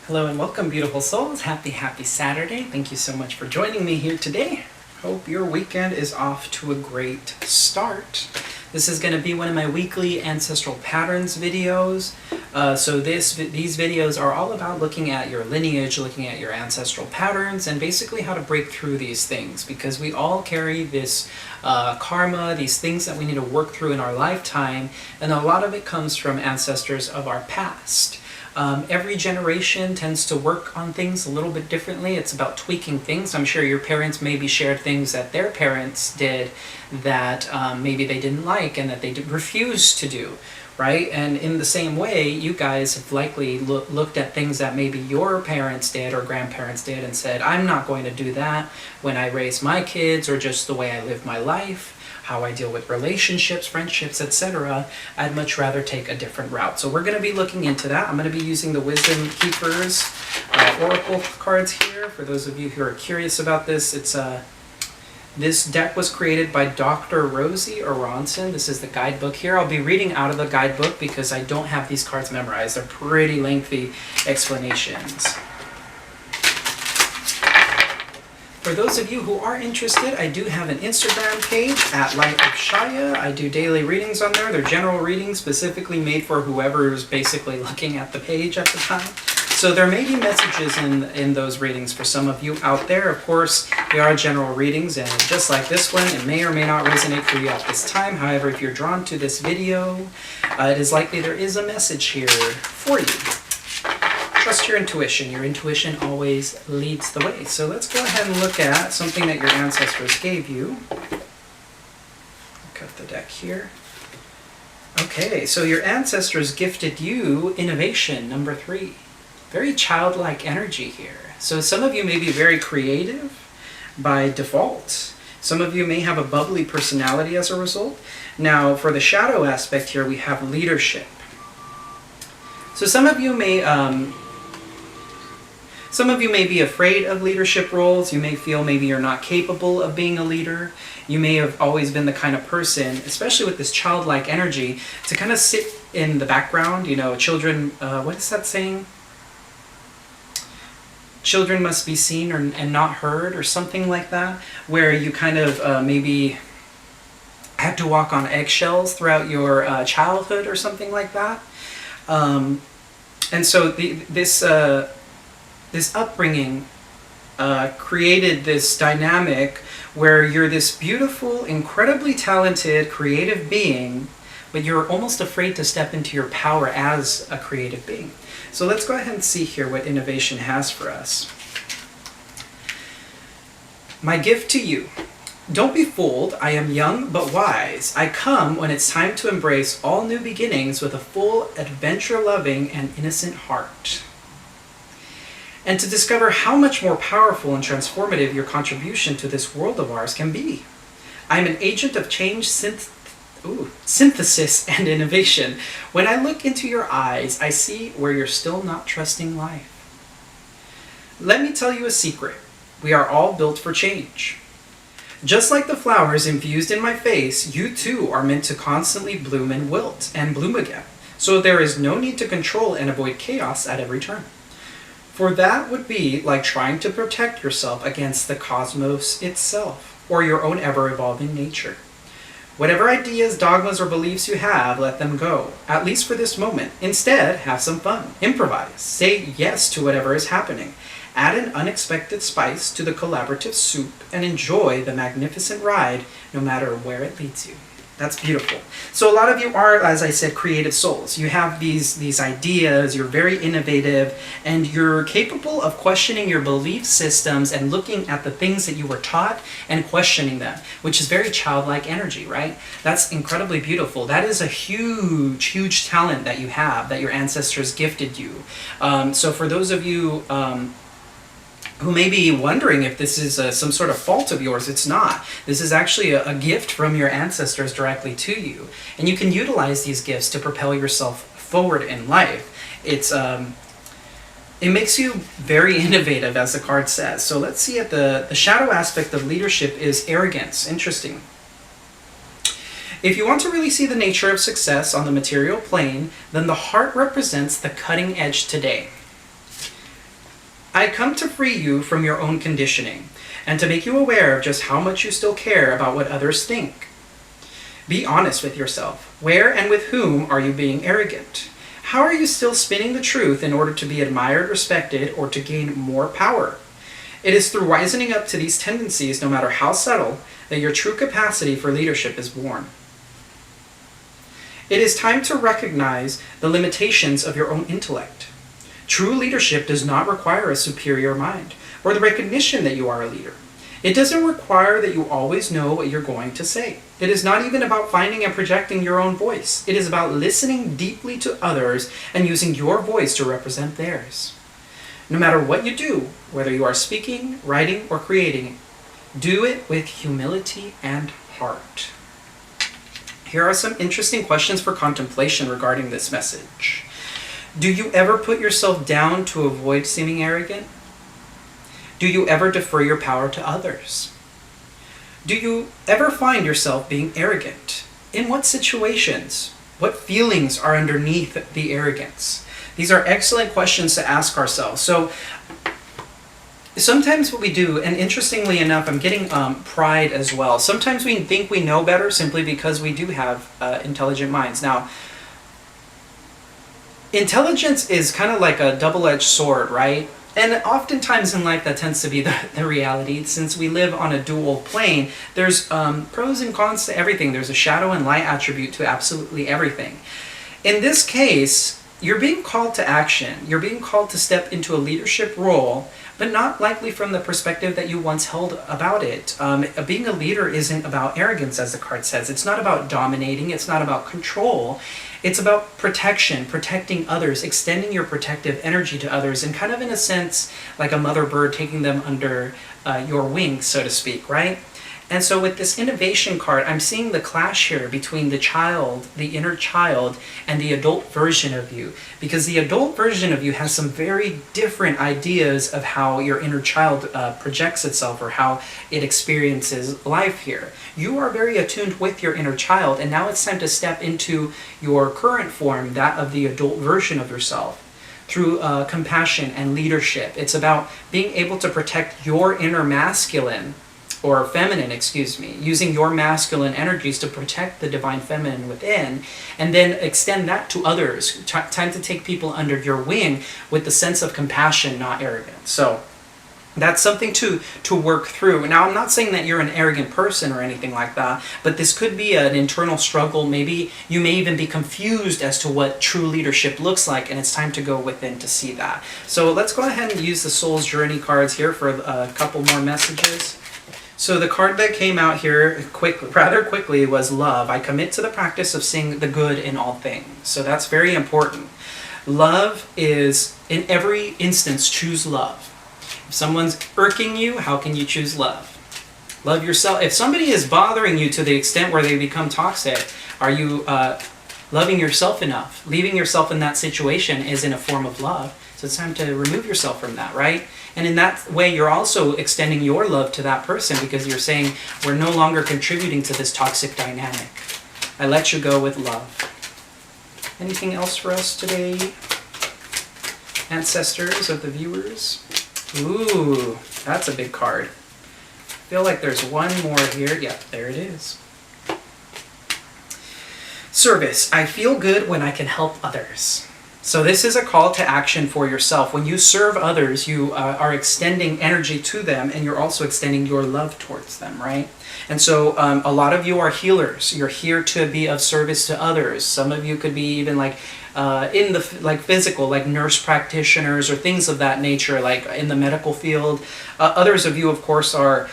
Hello and welcome, beautiful souls. Happy Saturday. Thank you so much for joining me here today. Hope your weekend is off to a great start. This is going to be one of my weekly Ancestral Patterns videos. These videos are all about looking at your lineage, looking at your ancestral patterns, and basically how to break through these things, because we all carry this karma, these things that we need to work through in our lifetime, and a lot of it comes from ancestors of our past. Every generation tends to work on things a little bit differently. It's about tweaking things. I'm sure your parents maybe shared things that their parents did that maybe they didn't like and that they refused to do, right? And in the same way, you guys have likely looked at things that maybe your parents did or grandparents did and said, I'm not going to do that when I raise my kids, or just the way I live my life, how I deal with relationships, friendships, etc. I'd much rather take a different route. So we're going to be looking into that. I'm going to be using the Wisdom Keepers Oracle cards here. For those of you who are curious about this, this deck was created by Dr. Rosie Aronson. This is the guidebook here. I'll be reading out of the guidebook because I don't have these cards memorized. They're pretty lengthy explanations. For those of you who are interested, I do have an Instagram page at Light of Shaya. I do daily readings on there. They're general readings specifically made for whoever is basically looking at the page at the time. So there may be messages in those readings for some of you out there. Of course, they are general readings, and just like this one, it may or may not resonate for you at this time. However, if you're drawn to this video, it is likely there is a message here for you. Trust your intuition. Your intuition always leads the way. So let's go ahead and look at something that your ancestors gave you. Cut the deck here. Okay, so your ancestors gifted you innovation, number 3. Very childlike energy here. So some of you may be very creative by default. Some of you may have a bubbly personality as a result. Now, for the shadow aspect here, we have leadership. So some of you may be afraid of leadership roles. You may feel maybe you're not capable of being a leader. You may have always been the kind of person, especially with this childlike energy, to kind of sit in the background. You know, children, what is that saying? Children must be seen and not heard, or something like that, where you kind of maybe had to walk on eggshells throughout your childhood or something like that. And so this upbringing created this dynamic where you're this beautiful, incredibly talented, creative being, but you're almost afraid to step into your power as a creative being. So let's go ahead and see here what innovation has for us. My gift to you. Don't be fooled. I am young but wise. I come when it's time to embrace all new beginnings with a full, adventure-loving, and innocent heart, and to discover how much more powerful and transformative your contribution to this world of ours can be. I am an agent of change, synthesis, and innovation. When I look into your eyes, I see where you're still not trusting life. Let me tell you a secret. We are all built for change. Just like the flowers infused in my face, you too are meant to constantly bloom and wilt and bloom again. So there is no need to control and avoid chaos at every turn. For that would be like trying to protect yourself against the cosmos itself, or your own ever-evolving nature. Whatever ideas, dogmas, or beliefs you have, let them go, at least for this moment. Instead, have some fun. Improvise. Say yes to whatever is happening. Add an unexpected spice to the collaborative soup and enjoy the magnificent ride, no matter where it leads you. That's beautiful. So a lot of you are, as I said, creative souls. You have these ideas, you're very innovative, and you're capable of questioning your belief systems and looking at the things that you were taught and questioning them, which is very childlike energy, right? That's incredibly beautiful. That is a huge, huge talent that you have, that your ancestors gifted you. So for those of you who may be wondering if this is some sort of fault of yours, it's not. This is actually a gift from your ancestors directly to you. And you can utilize these gifts to propel yourself forward in life. It makes you very innovative, as the card says. So let's see at the shadow aspect of leadership is arrogance. Interesting. If you want to really see the nature of success on the material plane, then the heart represents the cutting edge today. I come to free you from your own conditioning and to make you aware of just how much you still care about what others think. Be honest with yourself. Where and with whom are you being arrogant? How are you still spinning the truth in order to be admired, respected, or to gain more power? It is through wisening up to these tendencies, no matter how subtle, that your true capacity for leadership is born. It is time to recognize the limitations of your own intellect. True leadership does not require a superior mind or the recognition that you are a leader. It doesn't require that you always know what you're going to say. It is not even about finding and projecting your own voice. It is about listening deeply to others and using your voice to represent theirs. No matter what you do, whether you are speaking, writing, or creating, do it with humility and heart. Here are some interesting questions for contemplation regarding this message. Do you ever put yourself down to avoid seeming arrogant? Do you ever defer your power to others? Do you ever find yourself being arrogant? In what situations? What feelings are underneath the arrogance? These are excellent questions to ask ourselves. So sometimes what we do, and interestingly enough, I'm getting pride as well. Sometimes we think we know better simply because we do have intelligent minds. Now, intelligence is kind of like a double-edged sword, right? And oftentimes in life that tends to be the reality. Since we live on a dual plane, there's pros and cons to everything. There's a shadow and light attribute to absolutely everything. In this case, you're being called to action. You're being called to step into a leadership role, but not likely from the perspective that you once held about it. Being a leader isn't about arrogance, as the card says. It's not about dominating. It's not about control. It's about protection, protecting others, extending your protective energy to others, and kind of in a sense like a mother bird taking them under your wings, so to speak, right? And so with this innovation card, I'm seeing the clash here between the child, the inner child, and the adult version of you. Because the adult version of you has some very different ideas of how your inner child projects itself or how it experiences life here. You are very attuned with your inner child, and now it's time to step into your current form, that of the adult version of yourself, through compassion and leadership. It's about being able to protect your inner masculine, or feminine, excuse me, using your masculine energies to protect the divine feminine within, and then extend that to others. Time to take people under your wing with the sense of compassion, not arrogance. So that's something to work through. Now, I'm not saying that you're an arrogant person or anything like that, but this could be an internal struggle. Maybe you may even be confused as to what true leadership looks like, and it's time to go within to see that. So let's go ahead and use the Soul's Journey cards here for a couple more messages. So the card that came out here rather quickly was love. I commit to the practice of seeing the good in all things. So that's very important. Love is, in every instance, choose love. If someone's irking you, how can you choose love? Love yourself. If somebody is bothering you to the extent where they become toxic, are you loving yourself enough? Leaving yourself in that situation is in a form of love. So it's time to remove yourself from that, right? And in that way, you're also extending your love to that person because you're saying, we're no longer contributing to this toxic dynamic. I let you go with love. Anything else for us today? Ancestors of the viewers? Ooh, that's a big card. I feel like there's one more here. Yeah, there it is. Service. I feel good when I can help others. So this is a call to action for yourself. When you serve others, you are extending energy to them, and you're also extending your love towards them, right? And so a lot of you are healers. You're here to be of service to others. Some of you could be even like in the physical, like nurse practitioners or things of that nature, like in the medical field. Others of you, of course, are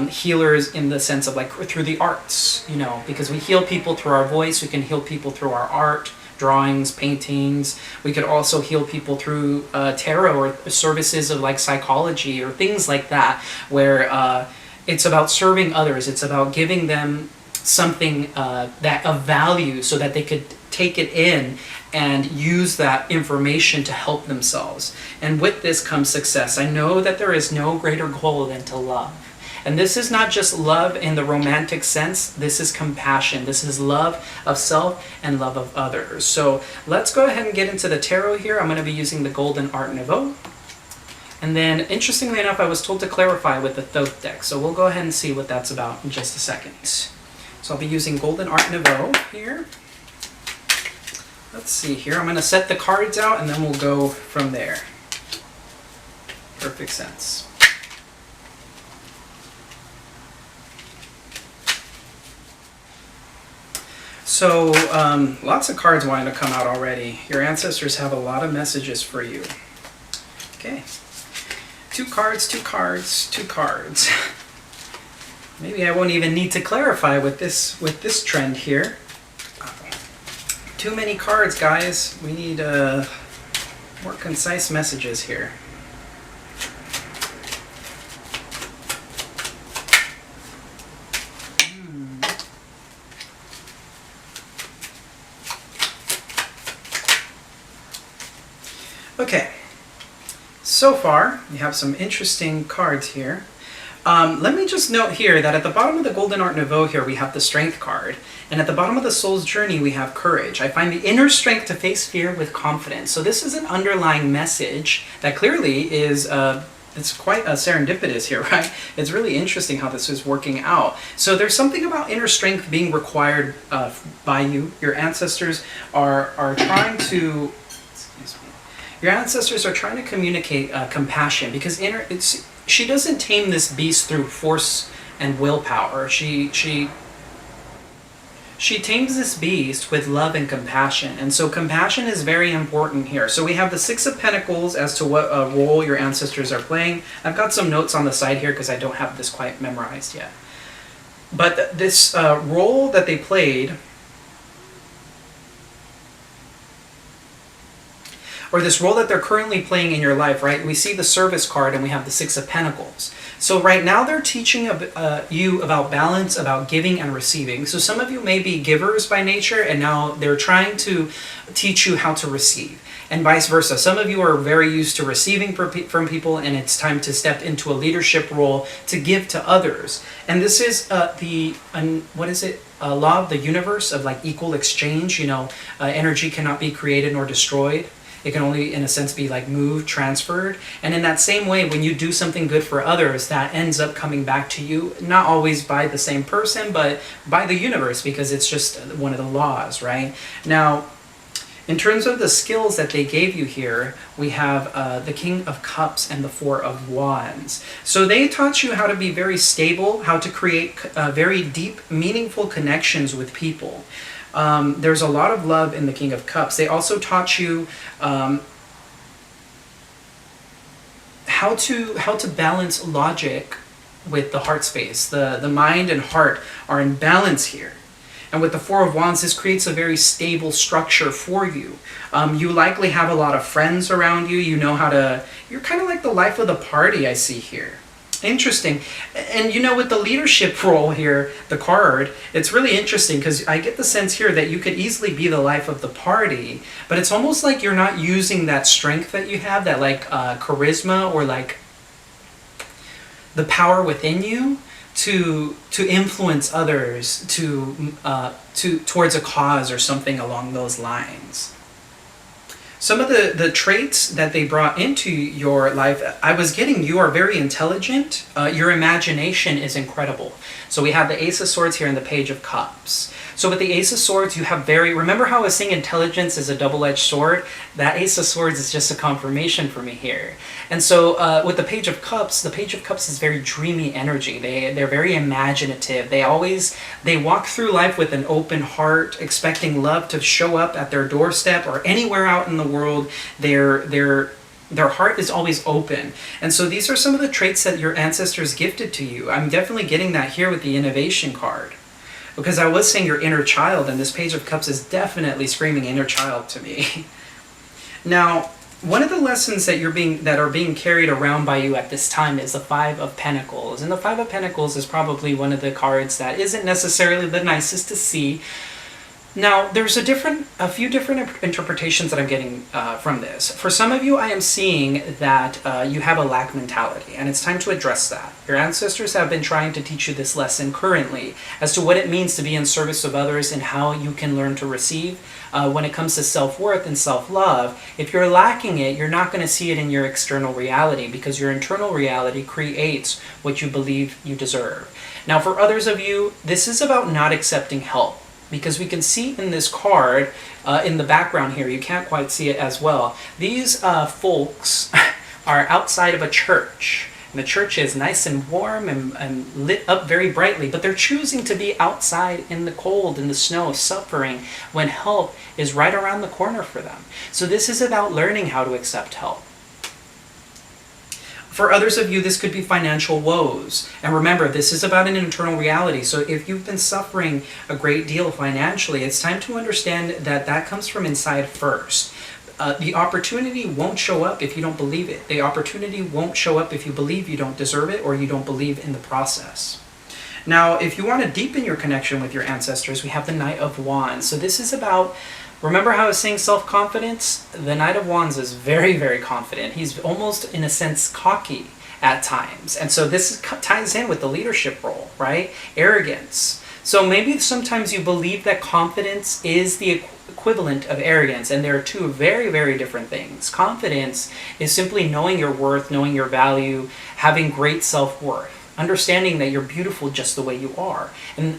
healers in the sense of like through the arts, you know, because we heal people through our voice. We can heal people through our art, drawings, paintings. We could also heal people through tarot or services of like psychology or things like that, where it's about serving others. It's about giving them something that of value so that they could take it in and use that information to help themselves. And with this comes success. I know that there is no greater goal than to love. And this is not just love in the romantic sense. This is compassion. This is love of self and love of others. So let's go ahead and get into the tarot here. I'm going to be using the Golden Art Nouveau. And then, interestingly enough, I was told to clarify with the Thoth deck. So we'll go ahead and see what that's about in just a second. So I'll be using Golden Art Nouveau here. Let's see here. I'm going to set the cards out and then we'll go from there. Perfect sense. So, lots of cards wanting to come out already. Your ancestors have a lot of messages for you. Okay. 2 cards, 2 cards, 2 cards. Maybe I won't even need to clarify with this trend here. Too many cards, guys. We need more concise messages here. Okay, so far we have some interesting cards here. Let me just note here that at the bottom of the Golden Art Nouveau here we have the Strength card, and at the bottom of the Soul's Journey we have Courage. I find the inner strength to face fear with confidence. So this is an underlying message that clearly is it's quite serendipitous here, right? It's really interesting how this is working out. So there's something about inner strength being required by you. Your ancestors are trying to... Your ancestors are trying to communicate compassion, because she doesn't tame this beast through force and willpower. She tames this beast with love and compassion, and so compassion is very important here. So we have the 6 of Pentacles as to what role your ancestors are playing. I've got some notes on the side here because I don't have this quite memorized yet. But this role that they played, or this role that they're currently playing in your life, right? We see the Service card and we have the 6 of Pentacles. So right now they're teaching you about balance, about giving and receiving. So some of you may be givers by nature, and now they're trying to teach you how to receive, and vice versa. Some of you are very used to receiving from people, and it's time to step into a leadership role to give to others. And this is law of the universe of like equal exchange. You know, energy cannot be created nor destroyed. It can only, in a sense, be like moved, transferred. And in that same way, when you do something good for others, that ends up coming back to you, not always by the same person, but by the universe, because it's just one of the laws, right? Now, in terms of the skills that they gave you here, we have the King of Cups and the 4 of Wands. So they taught you how to be very stable, how to create very deep, meaningful connections with people. There's a lot of love in the King of Cups. They also taught you how to balance logic with the heart space. The mind and heart are in balance here. And with the 4 of Wands, this creates a very stable structure for you. You likely have a lot of friends around you. You know how to... You're kind of like the life of the party, I see here. Interesting. And you know, with the leadership role here, the card, it's really interesting because I get the sense here that you could easily be the life of the party, but it's almost like you're not using that strength that you have, that like charisma or like the power within you to influence others towards a cause or something along those lines. Some of the traits that they brought into your life, I was getting you are very intelligent. Your imagination is incredible. So we have the Ace of Swords here and the Page of Cups. So with the Ace of Swords, you have remember how I was saying intelligence is a double-edged sword? That Ace of Swords is just a confirmation for me here. And so with the Page of Cups is very dreamy energy. They're very imaginative. They walk through life with an open heart, expecting love to show up at their doorstep or anywhere out in the world. Their heart is always open. And so these are some of the traits that your ancestors gifted to you. I'm definitely getting that here with the Innovation card. Because I was saying your inner child, and this Page of Cups is definitely screaming inner child to me. Now, one of the lessons that are being carried around by you at this time is the 5 of Pentacles. And the 5 of Pentacles is probably one of the cards that isn't necessarily the nicest to see. Now, there's a few different interpretations that I'm getting from this. For some of you, I am seeing that you have a lack mentality, and it's time to address that. Your ancestors have been trying to teach you this lesson currently as to what it means to be in service of others and how you can learn to receive when it comes to self-worth and self-love. If you're lacking it, you're not going to see it in your external reality, because your internal reality creates what you believe you deserve. Now, for others of you, this is about not accepting help. Because we can see in this card, in the background here, you can't quite see it as well. These folks are outside of a church. And the church is nice and warm and lit up very brightly, but they're choosing to be outside in the cold, in the snow, suffering, when help is right around the corner for them. So this is about learning how to accept help. For others of you, this could be financial woes. And remember, this is about an internal reality. So if you've been suffering a great deal financially, it's time to understand that that comes from inside first. The opportunity won't show up if you don't believe it. The opportunity won't show up if you believe you don't deserve it or you don't believe in the process. Now, if you want to deepen your connection with your ancestors, we have the Knight of Wands. So this is about, remember how I was saying self-confidence? The Knight of Wands is very, very confident. He's almost, in a sense, cocky at times. And so this ties in with the leadership role, right? Arrogance. So maybe sometimes you believe that confidence is the equivalent of arrogance, and there are two very, very different things. Confidence is simply knowing your worth, knowing your value, having great self-worth, understanding that you're beautiful just the way you are. And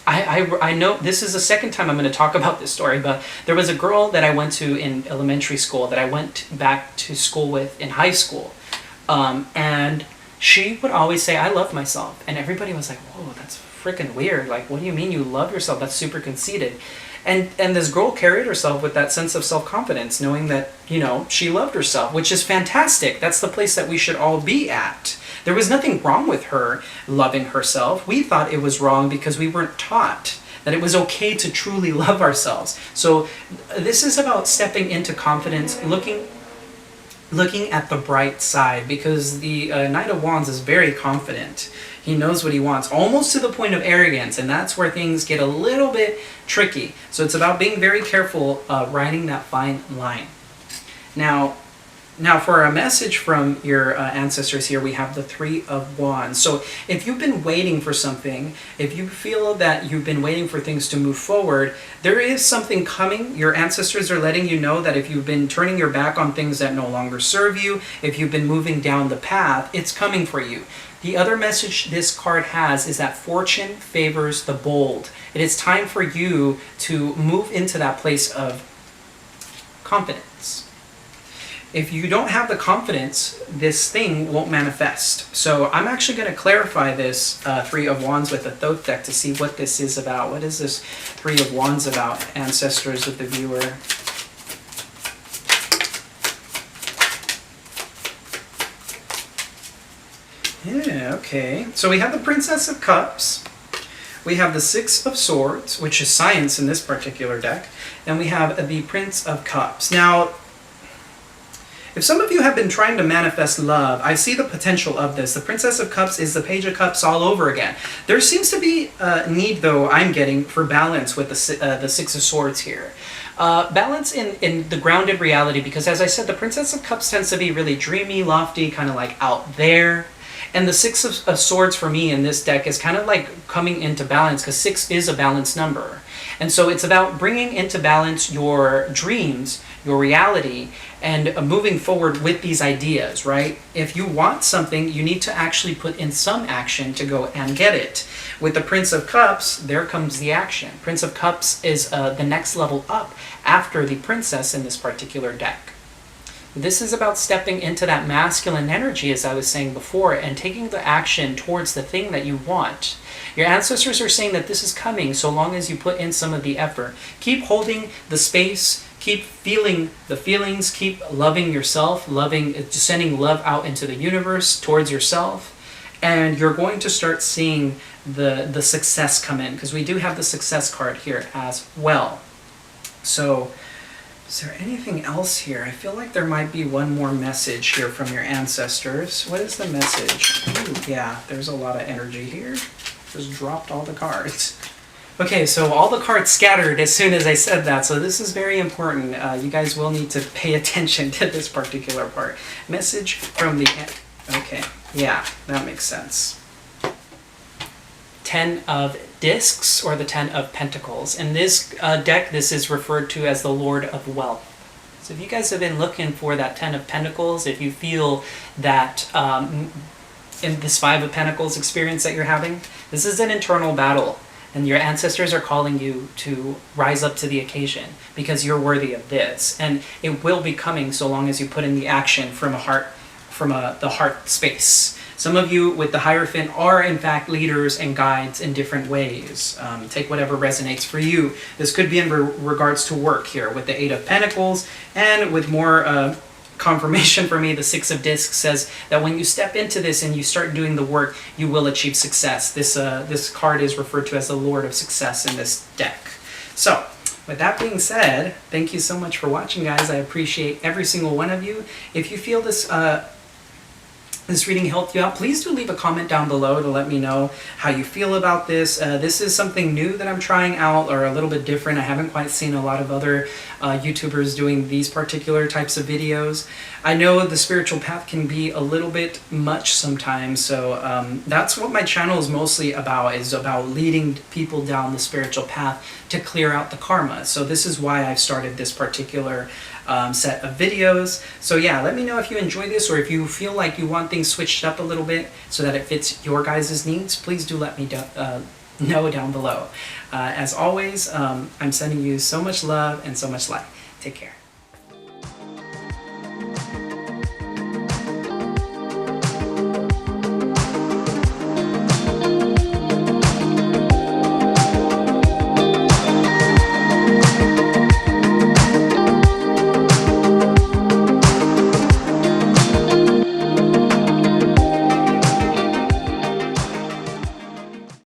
I know this is the second time I'm going to talk about this story, but there was a girl that I went to in elementary school that I went back to school with in high school. And she would always say, I love myself. And everybody was like, whoa, that's freaking weird. Like, what do you mean you love yourself? That's super conceited. And this girl carried herself with that sense of self-confidence, knowing that, you know, she loved herself, which is fantastic. That's the place that we should all be at. There was nothing wrong with her loving herself. We thought it was wrong because we weren't taught that it was okay to truly love ourselves. So this is about stepping into confidence, looking at the bright side, because the Knight of Wands is very confident. He knows what he wants, almost to the point of arrogance, and that's where things get a little bit tricky. So it's about being very careful riding that fine line. Now for a message from your ancestors here, we have the Three of Wands. So if you've been waiting for something, if you feel that you've been waiting for things to move forward, there is something coming. Your ancestors are letting you know that if you've been turning your back on things that no longer serve you, if you've been moving down the path, it's coming for you. The other message this card has is that fortune favors the bold. It is time for you to move into that place of confidence. If you don't have the confidence, this thing won't manifest. So I'm actually going to clarify this Three of Wands with the Thoth deck to see what this is about. What is this Three of Wands about, ancestors of the viewer? Yeah, okay. So we have the Princess of Cups. We have the Six of Swords, which is science in this particular deck. And we have the Prince of Cups. Now, if some of you have been trying to manifest love, I see the potential of this. The Princess of Cups is the Page of Cups all over again. There seems to be a need, though, I'm getting for balance with the Six of Swords here. Balance in the grounded reality, because as I said, the Princess of Cups tends to be really dreamy, lofty, kind of like out there. And the Six of Swords for me in this deck is kind of like coming into balance, because 6 is a balanced number. And so it's about bringing into balance your dreams, your reality, and moving forward with these ideas, right? If you want something, you need to actually put in some action to go and get it. With the Prince of Cups, there comes the action. Prince of Cups is the next level up after the Princess in this particular deck. This is about stepping into that masculine energy, as I was saying before, and taking the action towards the thing that you want. Your ancestors are saying that this is coming so long as you put in some of the effort. Keep holding the space, keep feeling the feelings, keep loving yourself, sending love out into the universe towards yourself, and you're going to start seeing the success come in, because we do have the success card here as well. So, is there anything else here? I feel like there might be one more message here from your ancestors. What is the message? Ooh, yeah, there's a lot of energy here. Just dropped all the cards. Okay, so all the cards scattered as soon as I said that, so this is very important. You guys will need to pay attention to this particular part. Message from the... Okay, yeah, that makes sense. 10 of Discs, or the 10 of Pentacles. In this deck, this is referred to as the Lord of Wealth. So if you guys have been looking for that 10 of Pentacles, if you feel that in this 5 of Pentacles experience that you're having, this is an internal battle. And your ancestors are calling you to rise up to the occasion because you're worthy of this. And it will be coming so long as you put in the action from the heart space. Some of you with the Hierophant are in fact leaders and guides in different ways. Take whatever resonates for you. This could be in regards to work here with the 8 of Pentacles, and with more confirmation for me, the 6 of Discs says that when you step into this and you start doing the work, you will achieve success. This card is referred to as the Lord of Success in this deck. So, with that being said, thank you so much for watching, guys. I appreciate every single one of you. If you feel this reading helped you out, please do leave a comment down below to let me know how you feel about this. This is something new that I'm trying out, or a little bit different. I haven't quite seen a lot of other YouTubers doing these particular types of videos. I know the spiritual path can be a little bit much sometimes, so that's what my channel is mostly about, is about leading people down the spiritual path to clear out the karma. So this is why I've started this particular set of videos. So yeah, let me know if you enjoy this, or if you feel like you want things switched up a little bit so that it fits your guys' needs. Please do let me know down below. As always, I'm sending you so much love and so much light. Take care.